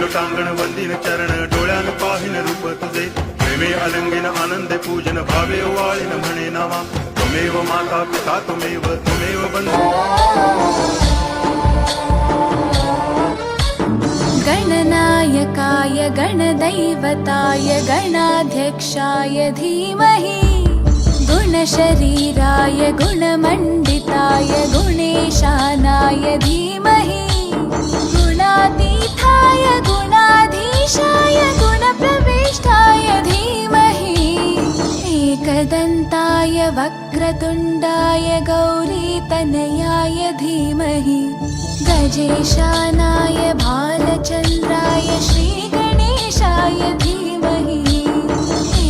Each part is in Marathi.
लोटांगण वंदिन चरण डोळ्यान पाहिन रूप तुझे प्रेमे अलंगिन आनंदे पूजन भावे वाळीन म्हणे नावा त्वमेव माता पिता त्वमेव बंधू गणनायकाय गणदैवताय गणाध्यक्षाय धीमहि गुणशरीराय गुणमण्डिताय गुणेशानाय धीमहि गुणातीताय गुणाधीशाय गुणप्रविष्टाय धीमहि एकदन्ताय वक्रतुण्डाय गौरीतनयाय धीमहि गजेशानाय भालचन्द्राय श्रीगणेशाय धीमहि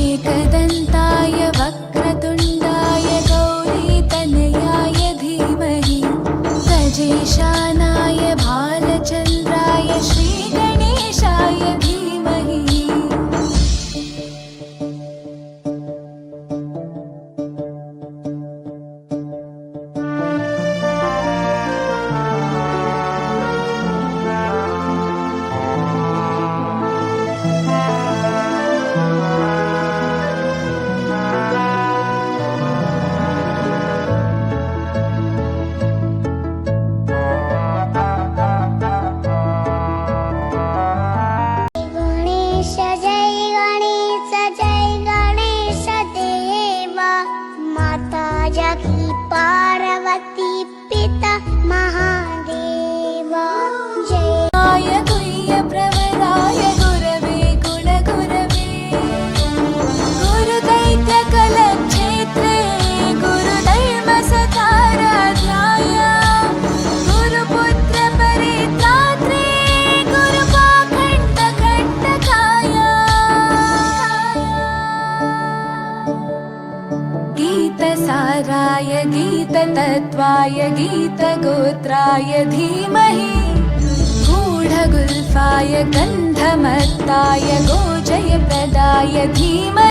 एकदन्ताय वक्रतुण्डाय गौरीतनयाय धीमहि गजेशानाय भालचन्द्राय श्रीगणेशाय धीमहि पार्वती पिता महादेवा जय गुह्य प्रवराय गुरवे गुणगुरवे गुरुदैत्यकलक्षेत्रे गुरुधर्मसकाराध्याय गुरुपुत्र परित्रात्रे गुरुपाखण्डकण्टकाय गीतसाराय गीततत्त्वाय गीतगोत्राय धीमहि गूढगुल्फाय गन्धमत्ताय गोजयप्रदाय धीमहि